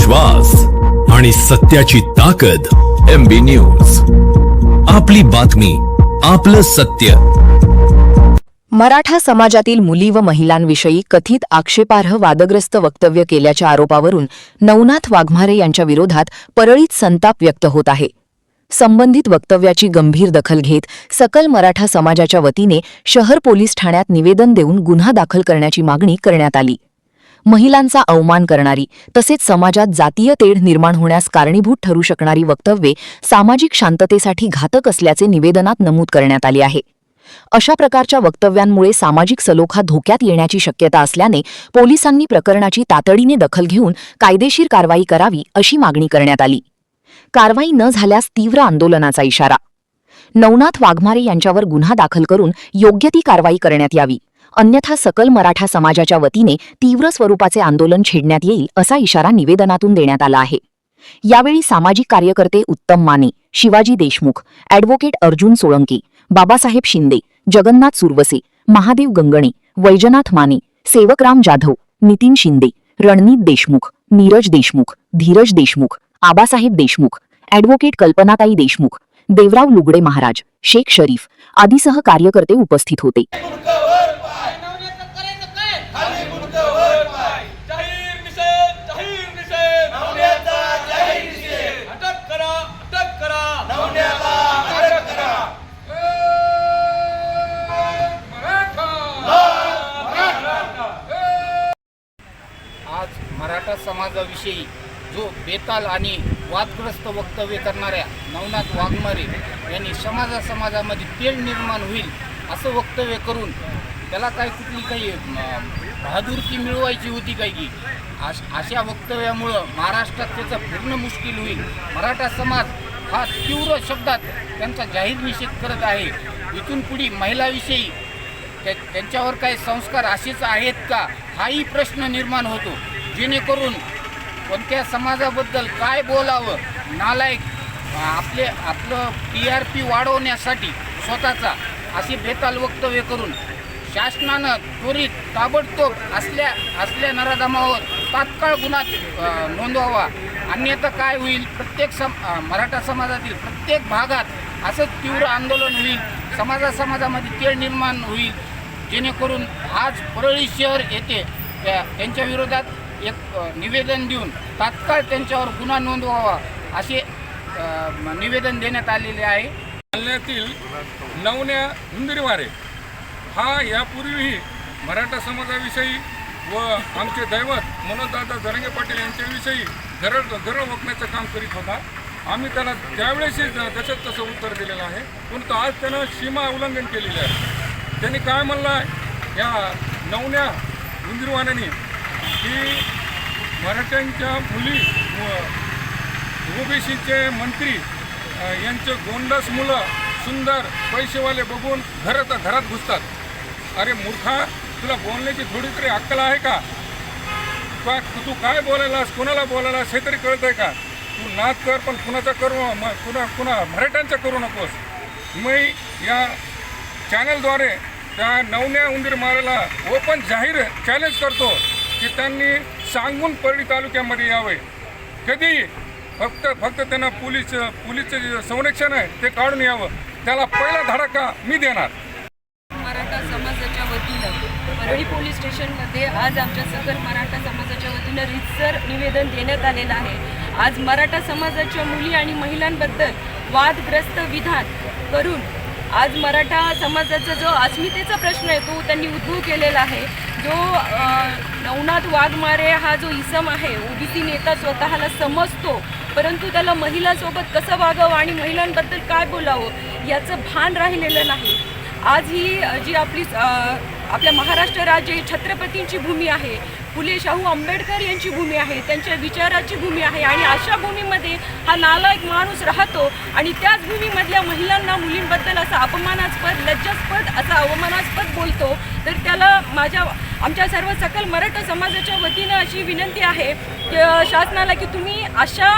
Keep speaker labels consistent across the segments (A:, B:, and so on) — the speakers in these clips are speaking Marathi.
A: विश्वास आणि सत्याची ताकद. MB न्यूज, आपली बातमी, आपलं सत्य.
B: मराठा समाजातील मुली व महिलांविषयी कथित आक्षेपार्ह वादग्रस्त वक्तव्य केल्याच्या आरोपावरून नवनाथ वाघमारे यांच्या विरोधात परळीत संताप व्यक्त होत आहे. संबंधित वक्तव्याची गंभीर दखल घेत सकल मराठा समाजाच्या वतीने शहर पोलीस ठाण्यात निवेदन देऊन गुन्हा दाखल करण्याची मागणी करण्यात आली. महिलांचा अवमान करणारी तसेच समाजात जातीय तेढ निर्माण होण्यास कारणीभूत ठरू शकणारी वक्तव्ये सामाजिक शांततेसाठी घातक असल्याचे निवेदनात नमूद करण्यात आले आहे. अशा प्रकारच्या वक्तव्यांमुळे सामाजिक सलोखा धोक्यात येण्याची शक्यता असल्याने पोलिसांनी प्रकरणाची तातडीने दखल घेऊन कायदेशीर कारवाई करावी अशी मागणी करण्यात आली. कारवाई न झाल्यास तीव्र आंदोलनाचा इशारा. नवनाथ वाघमारे यांच्यावर गुन्हा दाखल करून योग्य ती कारवाई करण्यात यावी, अन्यथा सकल मराठा समाजाच्या वतीने तीव्र स्वरूपाचे आंदोलन छेडण्यात येईल असा इशारा निवेदनातून देण्यात आला आहे. यावेळी सामाजिक कार्यकर्ते उत्तम माने, शिवाजी देशमुख, ॲडव्होकेट अर्जुन सोळंकी, बाबासाहेब शिंदे, जगन्नाथ सुरवसे, महादेव गंगणे, वैजनाथ माने, सेवकराम जाधव, नितीन शिंदे, रणनीत देशमुख, नीरज देशमुख, धीरज देशमुख, आबासाहेब देशमुख, ॲडव्होकेट कल्पनाताई देशमुख, देवराव लुगडे महाराज, शेख शरीफ आदीसह कार्यकर्ते उपस्थित होते.
C: आज मराठा समाजाविषयी जो बेताल आणि वादग्रस्त वक्तव्य करणाऱ्या नवनाथ वाघमारे यांनी समाजामध्ये तेढ निर्माण होईल असं वक्तव्य करून त्याला कुठली काही बहादुरकी मिळवायची होती काय की अशा वक्तव्यामुळं महाराष्ट्रात त्याचं पूर्ण मुश्किल होईल. मराठा समाज हा तीव्र शब्दात त्यांचा जाहीर निषेध करत आहे. इथून पुढे महिलाविषयी त्यांच्यावर काही संस्कार असेच आहेत का हाही प्रश्न निर्माण होतो, जेणेकरून कोणत्या समाजाबद्दल काय बोलावं, नालायक आपलं TRP वाढवण्यासाठी स्वतःचा अशी बेताल वक्तव्य करून शासनानं त्वरित ताबडतोब असल्या नराधमावर तात्काळ गुन्हा नोंदवावा, अन्यथा काय होईल, प्रत्येक मराठा समाजातील प्रत्येक भागात असं तीव्र आंदोलन होईल, समाजामध्ये तेढ निर्माण होईल, जेणेकरून आज परळी शहर येथे त्यांच्या विरोधात एक निवेदन देऊन तात्काळ त्यांच्यावर गुन्हा नोंदवावा असे निवेदन देण्यात आलेले आहे.
D: जालन्यातील नवन्या हुंदरीवारे हा यापूर्वीही मराठा समाजाविषयी व आमचे दैवत मनोजदादा जरांगे पाटील यांच्याविषयी घरं ओकण्याचं काम करीत होता. आम्ही त्याला त्यावेळेस जसं तसं उत्तर दिलेलं आहे, परंतु आज त्यानं सीमा उल्लंघन केलेले आहे. त्यांनी काय म्हणलं आहे या नवन्या हुंदरीवाऱ्यांनी की मराठ्यांच्या मुली OBCचे मंत्री यांचे गोंडस मुलं सुंदर पैसेवाले बघून घरात घुसतात. अरे मूर्खा, तुला बोलण्याची थोडी तरी अक्कल आहे का? तू काय बोलायलास, कोणाला बोलायलास हे तरी कळत आहे का? तू नाच कर, पण कुणाचा करू कुणा मराठ्यांचा करू नकोस. मी या चॅनलद्वारे त्या नवन्या उंदीरमारेला ओपन जाहीर चॅलेंज करतो की त्यांनी सांगून परळी तालुक्यामध्ये यावे. कधी फक्त त्यांना पोलीसचं जे संरक्षण आहे ते काढून यावं. त्याला पहिला धडाका मी देणार.
E: मराठा समाजाच्या वतीनं परळी पोलीस स्टेशनमध्ये आज आमच्या सकल मराठा समाजाच्या वतीनं रीतसर निवेदन देण्यात आलेलं आहे. आज मराठा समाजाच्या मुली आणि महिलांबद्दल वादग्रस्त विधान करून आज मराठा समाजाचा जो अस्मितेचा प्रश्न आहे तो त्यांनी उद्भव केलेला आहे. जो नवनाथ वाघमारे हा जो इसम आहे, OBC नेता स्वतःला समजतो, परंतु त्याला महिलांसोबत कसं वागावं आणि महिलांबद्दल काय बोलावं याचं भान राहिलेलं नाही. आज ही जी आपल्या महाराष्ट्र राज्य ही छत्रपतींची भूमी आहे, फुले शाहू आंबेडकर यांची भूमी आहे, त्यांच्या विचाराची भूमी आहे आणि अशा भूमीमध्ये हा नालायक माणूस राहतो आणि त्याच भूमीमधल्या महिलांना, मुलींबद्दल असं अपमानास्पद, लज्जास्पद, असं अवमानास्पद बोलतो. तर त्याला आमच्या सर्व सकल मराठा समाजाच्या वतीनं अशी विनंती आहे शासनाला की तुम्ही अशा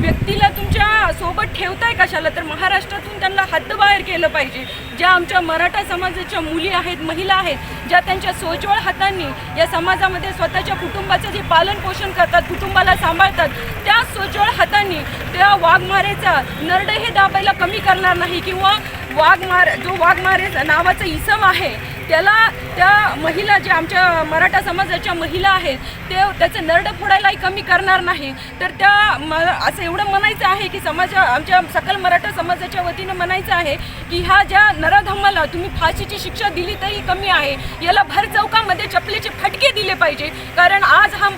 E: व्यक्तीला तुमच्या सोबत ठेवताय कशाला, तर महाराष्ट्रातून त्यांना हद्दबाहेर केलं पाहिजे. ज्या आमच्या मराठा समाजाच्या मुली आहेत, महिला आहेत, ज्या त्यांच्या सोज्वळ हातांनी या समाजामध्ये स्वतःची स्वतःच्या कुटुंबाचं जे पालन पोषण करतात, कुटुंबाला सांभाळतात, त्या सोज्वळ हातांनी त्या वाघमारेचा नरडे दाबायला कमी करणार नाही किंवा वाघमारे नावाचं इसम आहे त्याला त्या महिला जे आमच्या मराठा समाजाच्या महिला आहेत त्याचं नरडं फोडायलाही कमी करणार नाही. तर असं एवढं म्हणायचं आहे की आमच्या सकल मराठा समाजाच्या वतीनं म्हणायचं आहे की ह्या ज्या नराधमाला तुम्ही फाशीची शिक्षा दिली तरी कमी आहे, याला भर चौकामध्ये चपलीचे फटके दिले पाहिजे. कारण आज हा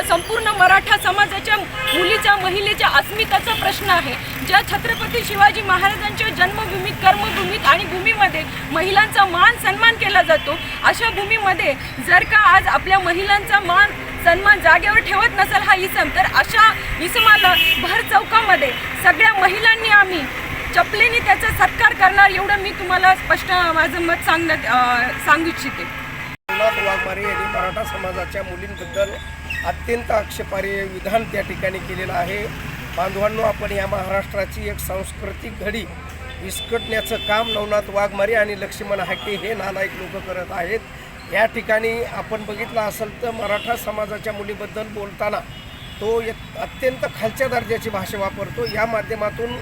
E: संपूर्ण मराठा समाजाच्या मुलीच्या महिलेच्या अस्मिताचा प्रश्न आहे. ज्या छत्रपती शिवाजी महाराजांच्या जन्मभूमीत, कर्मभूमीत आणि भूमीमध्ये महिलांचा मान सन्मान केला जातो, अशा भूमीमध्ये जर का आज आपल्या महिलांचा मान सन्मान जागेवर ठेवत नसेल हा इसम, तर अशा इसमाला भर चौकामध्ये सगळ्या महिलांनी आम्ही चपलीने त्याचा सत्कार करणार, एवढं मी तुम्हाला स्पष्ट माझं मत सांगू इच्छिते.
F: नवनाथ वाघमारे यांनी मराठा समाजाच्या मुलींबद्दल अत्यंत आक्षेपार्ह विधान त्या ठिकाणी केलेलं आहे. बांधवांनो, आपण या महाराष्ट्राची एक सांस्कृतिक घडी विस्कटण्याचं काम नवनाथ वाघमारे आणि लक्ष्मण हाके हे नालायक लोक करत आहेत. या ठिकाणी आपण बघितलं असेल तर मराठा समाजाच्या मुलीबद्दल बोलताना तो अत्यंत खालच्या दर्जाची भाषा वापरतो. या माध्यमातून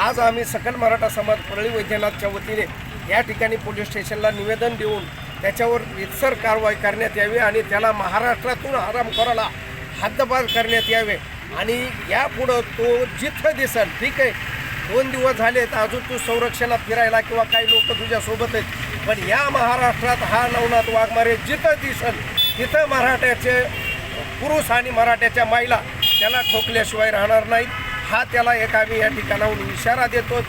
F: आज आम्ही सकल मराठा समाज परळी वैद्यनाथच्या वतीने या ठिकाणी पोलीस स्टेशनला निवेदन देऊन त्याच्यावर रीतसर कारवाई करण्यात यावी आणि त्याला महाराष्ट्रातून हरामखोराला हद्दपार करण्यात यावे. आणि यापुढं तो जिथं दिसेल, ठीक आहे 2 दिवस झाले तर अजून तू संरक्षणात फिरायला किंवा काही लोक तुझ्यासोबत आहेत, पण या महाराष्ट्रात हा नवनाथ वाघमारे जिथं दिसेल तिथं मराठ्याचे पुरुष आणि मराठ्याच्या महिला त्याला ठोकल्याशिवाय राहणार नाहीत. हा त्याला एक आम्ही या ठिकाणाहून इशारा देतो.